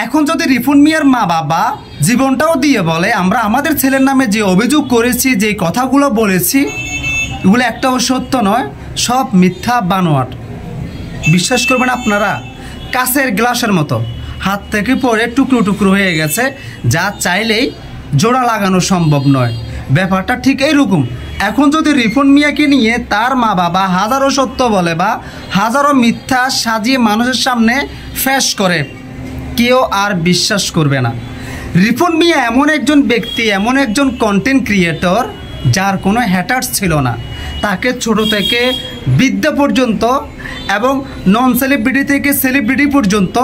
এখন যদি রিপন মিয়ার মা বাবা জীবনটাও দিয়ে বলে আমরা আমাদের ছেলের নামে যে অভিযোগ করেছি, যে কথাগুলো বলেছি, এগুলো একটাও সত্য নয়, সব মিথ্যা বানোয়াট। বিশ্বাস করবেন আপনারা? কাঁচের গ্লাসের মতো হাত থেকে পড়ে টুকরো টুকরো হয়ে গেছে, যা চাইলেই জোড়া লাগানো সম্ভব নয়। ব্যাপারটা ঠিক এইরকম। এখন যদি রিপন মিয়াকে নিয়ে তার মা বাবা হাজারো সত্য বলে বা হাজারো মিথ্যা সাজিয়ে মানুষের সামনে ফ্যাশ করে, কেউ আর বিশ্বাস করবে না। রিপন মিয়া এমন একজন ব্যক্তি, এমন একজন কন্টেন্ট ক্রিয়েটর যার কোনো হ্যাটার্স ছিল না। তাকে ছোট থেকে বৃদ্ধ পর্যন্ত এবং নন সেলিব্রিটি থেকে সেলিব্রিটি পর্যন্ত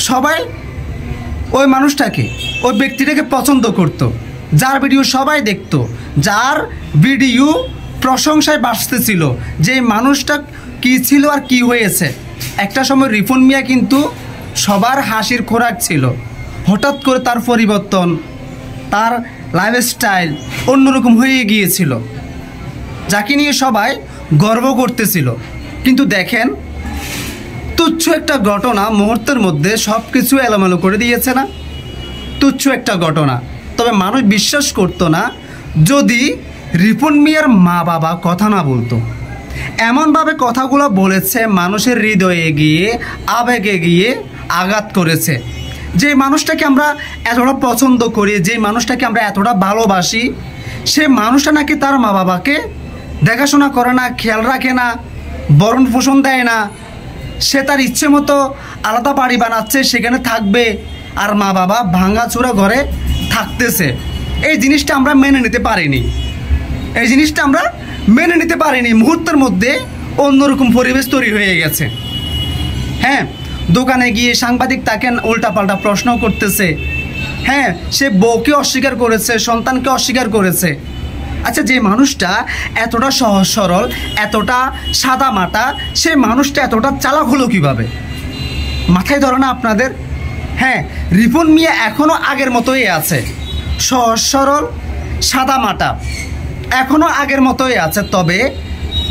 সবাই ওই মানুষটাকে, ওই ব্যক্তিটাকে পছন্দ করত, যার ভিডিও সবাই দেখতো, যার ভিডিও প্রশংসায় বাসতেছিল, যে মানুষটা কী ছিল আর কি হয়েছে। একটা সময় রিপন মিয়া কিন্তু সবার হাসির খোরাক ছিল। হঠাৎ করে তার পরিবর্তন, তার লাইফস্টাইল অন্যরকম হয়ে গিয়েছিল, যাকে নিয়ে সবাই গর্ব করতেছিল। কিন্তু দেখেন, তুচ্ছ একটা ঘটনা মুহূর্তের মধ্যে সব কিছু এলোমেলো করে দিয়েছে না? তুচ্ছ একটা ঘটনা। তবে মানুষ বিশ্বাস করতো না যদি রিপন মিয়ার মা বাবা কথা না বলতো। এমনভাবে কথাগুলো বলেছে, মানুষের হৃদয়ে গিয়ে, আবেগে গিয়ে আঘাত করেছে। যে মানুষটাকে আমরা এতটা পছন্দ করি, যে মানুষটাকে আমরা এতটা ভালোবাসি, সে মানুষটা নাকি তার মা বাবাকে দেখাশোনা করে না, খেয়াল রাখে না, ভরণ পোষণ দেয় না। সে তার ইচ্ছে মতো আলাদা বাড়ি বানাচ্ছে, সেখানে থাকবে, আর মা বাবা ভাঙাচোরা ঘরে থাকতেছে। এই জিনিসটা আমরা মেনে নিতে পারিনি। এই জিনিসটা আমরা মেনে নিতে পারিনি। মুহূর্তের মধ্যে অন্যরকম পরিবেশ তৈরি হয়ে গেছে। হ্যাঁ, দোকানে গিয়ে সাংবাদিক তাকে উল্টাপাল্টা প্রশ্ন করতেছে। হ্যাঁ, সে বউকে অস্বীকার করেছে, সন্তানকে অস্বীকার করেছে। আচ্ছা, যে মানুষটা এতটা সহজ সরল, এতটা সাদা মাটা, সে মানুষটা এতটা চালাক হলো কীভাবে? মাথায় ধরে না আপনাদের? হ্যাঁ, রিপন মিয়া এখনও আগের মতোই আছে, সহজ সরল সাদা মাটা, এখনও আগের মতোই আছে। তবে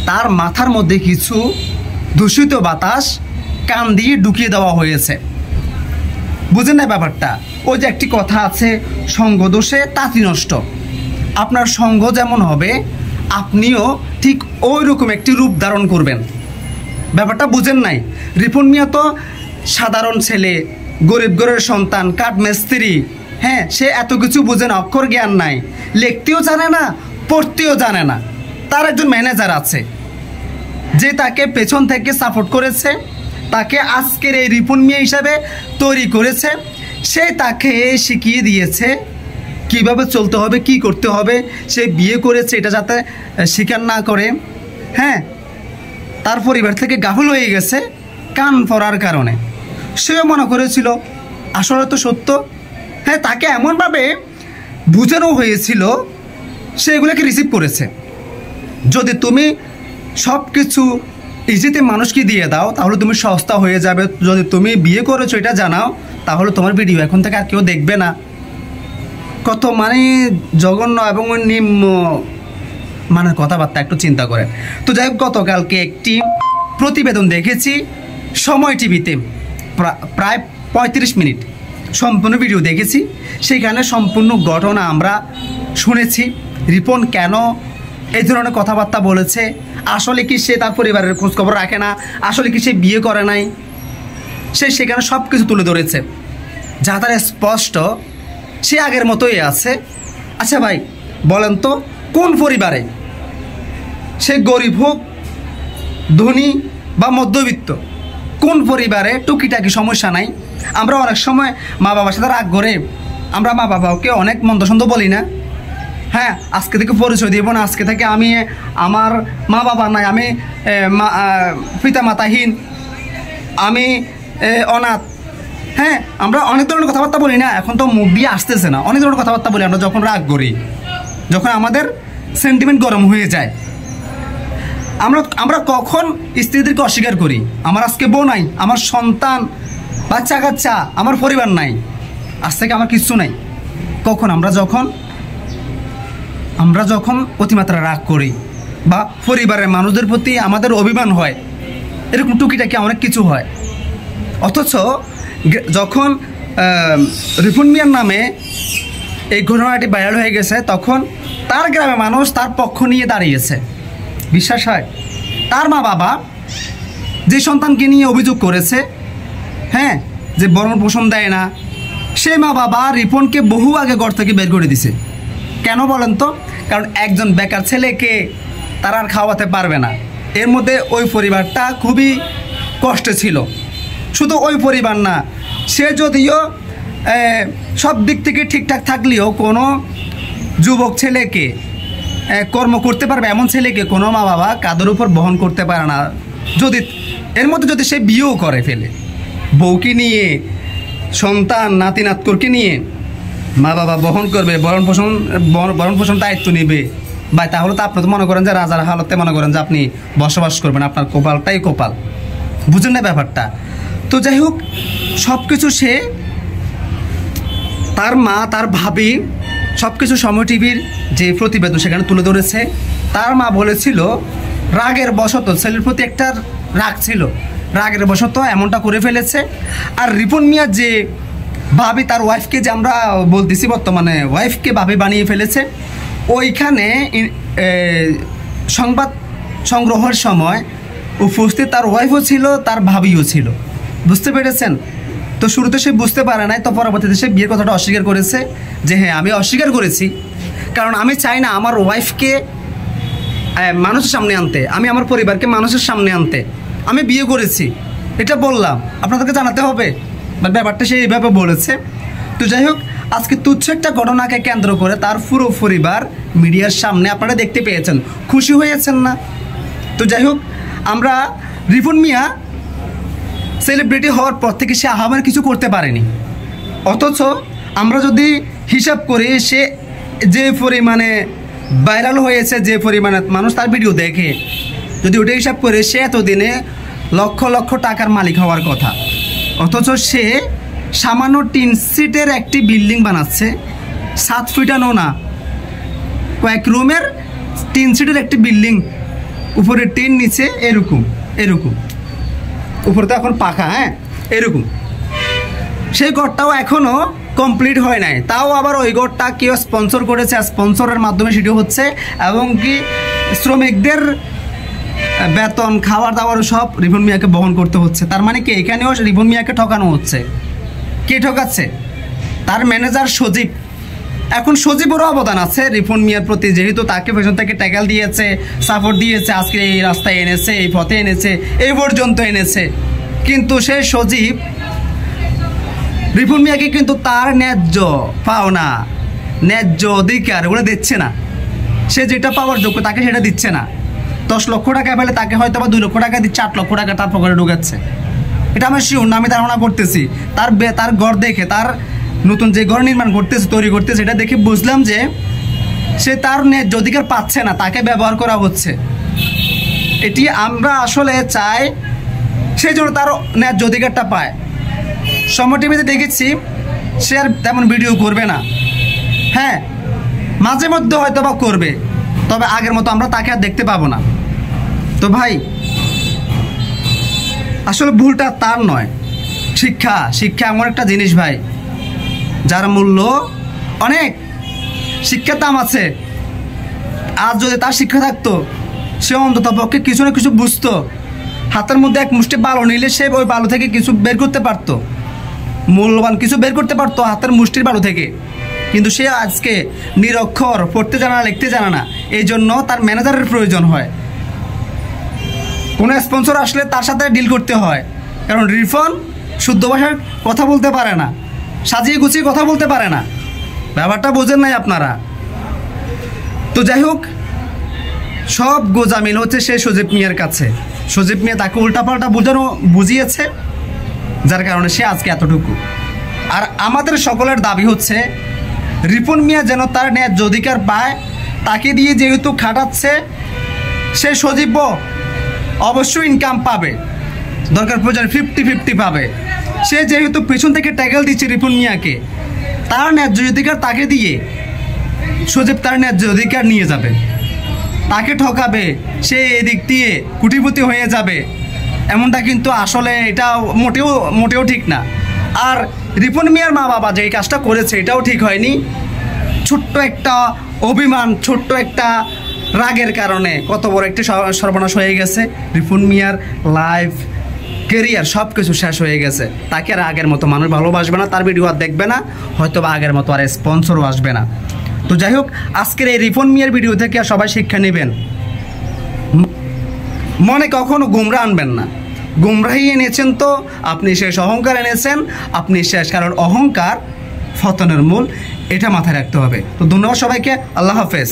তার মাথার মধ্যে কিছু দূষিত বাতাস কান দিয়ে ঢুকিয়ে দেওয়া হয়েছে। বুঝেন না ব্যাপারটা? ওই যে একটি কথা আছে, সঙ্গ দোষে তাঁতি নষ্ট। আপনার সঙ্গ যেমন হবে, আপনিও ঠিক ওই রকম একটি রূপ ধারণ করবেন। ব্যাপারটা বুঝেন নাই? রিপন মিয়া তো সাধারণ ছেলে, গরিব ঘরের সন্তান, কাঠ মিস্ত্রি। হ্যাঁ, সে এত কিছু বুঝে না, অক্ষর জ্ঞান নাই, লিখতেও জানে না, পড়তেও জানে না। তার একজন ম্যানেজার আছে যে তাকে পেছন থেকে সাপোর্ট করেছে, তাকে আজকের এই রিপন মিয়া হিসাবে তৈরি করেছে। সে তাকে শিখিয়ে দিয়েছে কিভাবে চলতে হবে, কি করতে হবে। সে বিয়ে করেছে এটা যাতে স্বীকার না করে। হ্যাঁ, তার পরিবার থেকে গাফল হয়ে গেছে কান পড়ার কারণে। সেও মনে করেছিল আসলে তো সত্য। হ্যাঁ, তাকে এমনভাবে বুঝানো হয়েছিল, সে এগুলোকে রিসিভ করেছে। যদি তুমি সব কিছু ইজিতে মানুষকে দিয়ে দাও, তাহলে তুমি সস্তা হয়ে যাবে। যদি তুমি বিয়ে করেছো এটা জানাও, তাহলে তোমার ভিডিও এখন থেকে আর কেউ দেখবে না। কত মানে জঘন্য এবং নিম্ন মানের কথাবার্তা, একটু চিন্তা করেন। তো যাই হোক, গতকালকে একটি প্রতিবেদন দেখেছি সময় টিভিতে, প্রায় 35 মিনিট সম্পূর্ণ ভিডিও দেখেছি। সেখানে সম্পূর্ণ ঘটনা আমরা শুনেছি। রিপন কেন এই ধরনের কথাবার্তা বলেছে, আসলে কি সে তার পরিবারের খোঁজখবর রাখে না, আসলে কি সে বিয়ে করে নাই, সে সেখানে সব কিছু তুলে ধরেছে, যা তার স্পষ্ট সে আগের মতোই আছে। আচ্ছা ভাই বলেন তো, কোন পরিবারে, সে গরিব হোক, ধনী বা মধ্যবিত্ত, কোন পরিবারে টুকিটাকি সমস্যা নাই? আমরা অনেক সময় মা বাবার সাথে রাগ করে আমরা মা বাবাকে অনেক মন্দসন্দ বলি না? হ্যাঁ, আজকে থেকে পরিচয় দিব না, আজকে থেকে আমি, আমার মা বাবা নাই, আমি পিতা মাতাহীন, আমি অনাথ। হ্যাঁ, আমরা অনেক ধরনের কথাবার্তা বলি না? এখন তো মুখ দিয়ে আসতেছে না, অনেক ধরনের কথাবার্তা বলি আমরা যখন রাগ করি, যখন আমাদের সেন্টিমেন্ট গরম হয়ে যায়। আমরা কখন স্ত্রীদেরকে অস্বীকার করি? আমার আজকে বউ নাই, আমার সন্তান, বাচ্চা কাচ্চা, আমার পরিবার নাই, আজ থেকে আমার কিচ্ছু নাই। কখন? আমরা যখন অতিমাত্রা রাগ করি বা পরিবারের মানুষদের প্রতি আমাদের অভিমান হয়, এরকম টুকিটাকি অনেক কিছু হয়। অথচ যখন রিপন মিয়ার নামে এই ঘটনাটি ভাইরাল হয়ে গেছে, তখন তার গ্রামে মানুষ তার পক্ষ নিয়ে দাঁড়িয়েছে। বিশ্বাস হয়? তার মা বাবা যে সন্তানকে নিয়ে অভিযোগ করেছে, হ্যাঁ, যে ভরণ পোষণ দেয় না, সেই মা বাবা রিপনকে বহু আগে ঘর থেকে বের করে দিছে। কেন বলেন তো? কারণ একজন বেকার ছেলেকে তারা আর খাওয়াতে পারবে না। এর মধ্যে ওই পরিবারটা খুবই কষ্টে ছিল। শুধু ওই পরিবার না, সে যদিও সব দিক থেকে ঠিকঠাক থাকলেও কোনো যুবক ছেলেকে কর্ম করতে পারবে এমন ছেলেকে কোনো মা বাবা কাঁধের উপর বহন করতে পারে না। যদি এর মধ্যে যদি সে বিয়েও করে ফেলে, বউকে নিয়ে, সন্তান নাতি নাতকুরকে নিয়ে মা বাবা বহন করবে, ভরণ পোষণ দায়িত্ব নেবে ভাই, তাহলে তো আপনি তো মনে করেন যে রাজার হালতে মনে করেন যে আপনি বসবাস করবেন, আপনার কপালটাই কপাল। বুঝেন না ব্যাপারটা? তো যাই হোক, সব কিছু সে, তার মা, তার ভাবি সব কিছু সময় টিভির যে প্রতিবেদন সেখানে তুলে ধরেছে। তার মা বলেছিল রাগের বশত, ছেলের প্রতি একটা রাগ ছিল, রাগের বশত এমনটা করে ফেলেছে। আর রিপন মিয়া যে ভাবি, তার ওয়াইফকে যে আমরা বলতেছি বর্তমানে ওয়াইফকে ভাবি বানিয়ে ফেলেছে, ওইখানে সংবাদ সংগ্রহের সময় উপস্থিত তার ওয়াইফও ছিল, তার ভাবিও ছিল। বুঝতে পেরেছেন? তো শুরুতে সে বুঝতে পারে নাই, তো পরবর্তীতে সে বিয়ের কথাটা অস্বীকার করেছে যে হ্যাঁ আমি অস্বীকার করেছি, কারণ আমি চাই না আমার ওয়াইফকে মানুষের সামনে আনতে, আমি আমার পরিবারকে মানুষের সামনে আনতে আমি বিয়ে করেছি, এটা বললাম, আপনাদেরকে জানাতে হবে। ব্যাপারটা সে এইভাবে বলেছে। তো যাই হোক, আজকে তুচ্ছ একটা ঘটনাকে কেন্দ্র করে তার পুরো পরিবার মিডিয়ার সামনে আপনারা দেখতে পেয়েছেন। খুশি হয়েছেন না? তো যাই হোক, আমরা রিপন মিয়া সেলিব্রিটি হওয়ার পর থেকে সে আহামের কিছু করতে পারেনি, অথচ আমরা যদি হিসাব করি সে যে পরিমাণে ভাইরাল হয়েছে, যে পরিমাণে মানুষ তার ভিডিও দেখে, যদি ওটা হিসাব করে সে এতদিনে লক্ষ লক্ষ টাকার মালিক হওয়ার কথা, অথচ সে সামান্য 3 সিটের একটি বিল্ডিং বানাচ্ছে, 7 ফিটানো না, কয়েক রুমের 3 সিটের একটি বিল্ডিং, উপরে টিন, নিচে এরকম এরকম, উপরে তো এখন পাখা, হ্যাঁ এরকম। সেই ঘরটাও এখনও কমপ্লিট হয় নাই, তাও আবার ওই ঘরটা কেউ স্পন্সর করেছে, স্পন্সরের মাধ্যমে সেটি হচ্ছে, এবং কি শ্রমিকদের বেতন, খাবার দাবার সব রিপন মিয়াকে বহন করতে হচ্ছে। তার মানে কি এখানেও রিপন মিয়াকে ঠকানো হচ্ছে। কে ঠকাচ্ছে? তার ম্যানেজার সজীব। এখন সজীবেরও অবদান আছে রিপন মিয়ার প্রতি, যেহেতু তাকে পেছন থেকে ট্যাকেল দিয়েছে, সাপোর্ট দিয়েছে, আজকে এই রাস্তায় এনেছে, এই পথে এনেছে, এই পর্যন্ত এনেছে। কিন্তু সে সজীব রিপন মিয়াকে কিন্তু তার ন্যায্য পাওনা, ন্যায্য অধিকার ওগুলো দিচ্ছে না। সে যেটা পাওয়ার যোগ্য তাকে সেটা দিচ্ছে না। 10 লক্ষ টাকা পেলে তাকে হয়তো বা 2 লক্ষ টাকা দিচ্ছে, 8 লক্ষ টাকা তার পকেটে ঢুকাচ্ছে। এটা আমার শিওর না, আমি ধারণা করতেছি। তার ঘর দেখে, তার নতুন যে ঘর নির্মাণ করতেছে, তৈরি করতেছে, এটা দেখে বুঝলাম যে সে তার ন্যায্য অধিকার পাচ্ছে না, তাকে ব্যবহার করা হচ্ছে। এটি আমরা আসলে চাই সেই জন্য তার ন্যায্য অধিকারটা পায়। সময় টিভিতে দেখেছি সে আর তেমন ভিডিও করবে না, হ্যাঁ মাঝে মধ্যে হয়তো বা করবে, তবে আগের মতো আমরা তাকে আর দেখতে পাবো না। তো ভাই আসলে ভুলটা তার নয়, শিক্ষা এমন একটা জিনিস ভাই যার মূল্য অনেক, শিক্ষার দাম আছে। আজ যদি তার শিক্ষা থাকতো, সে অন্তত পক্ষে কিছু না কিছু বুঝতো। হাতের মধ্যে এক মুষ্টি বালু নিলে সে ওই বালু থেকে কিছু বের করতে পারতো, মূল্যবান কিছু বের করতে পারতো হাতের মুষ্টির বালু থেকে। কিন্তু সে আজকে নিরক্ষর, পড়তে জানা না, লিখতে জানা না, এই জন্য তার ম্যানেজারের প্রয়োজন হয়। কোনো স্পন্সর আসলে তার সাথে ডিল করতে হয়, কারণ রিপন শুদ্ধ ভাষায় কথা বলতে পারে না, সাজিয়ে গুছিয়ে কথা বলতে পারে না। ব্যাপারটা বোঝেন নাই আপনারা। তো যাই হোক, সব গোজামিল হচ্ছে সে সজীব মিয়ার কাছে। সজীব মিয়া তাকে উল্টাপাল্টা বুঝিয়েছে, যার কারণে সে আজকে এতটুকু। আর আমাদের সকলের দাবি হচ্ছে রিপন মিয়া যেন তার ন্যায্য অধিকার পায়। তাকে দিয়ে যেহেতু খাটাচ্ছে, সে সজীব অবশ্যই ইনকাম পাবে, দরকার প্রয়োজন 50-50 পাবে। সে যেহেতু পেছন থেকে ট্যাকেল দিচ্ছে রিপন মিয়াকে, তার ন্যায্য অধিকার তাকে দিয়ে সজীব তার ন্যায্য অধিকার নিয়ে যাবে, তাকে ঠকাবে, সে এদিক দিয়ে কুটিপতি হয়ে যাবে। এমনটা কিন্তু আসলে এটা মোটেও ঠিক না। আর রিপন মিয়ার মা বাবা যে কাজটা করেছে এটাও ঠিক হয়নি। ছোট্ট একটা অভিমান, ছোট্ট একটা রাগের কারণে কত বড় একটি সর্বনাশ হয়ে গেছে। রিপন মিয়ার লাইফ, কেরিয়ার সব কিছু শেষ হয়ে গেছে। তাকে আর আগের মতো মানুষ ভালোবাসবে না, তার ভিডিও আর দেখবে না, হয়তো বা আগের মতো আর স্পন্সরও আসবে না। তো যাই হোক, আজকের এই রিপন মিয়ার ভিডিও থেকে সবাই শিক্ষা নেবেন, মনে কখনো গুমরা আনবেন না। গুমরাহি এনেছেন তো আপনি শেষ, অহংকার এনেছেন আপনি শেষ। কারণ অহংকার পতনের মূল, এটা মাথায় রাখতে হবে। তো ধন্যবাদ সবাইকে, আল্লাহ হাফেজ।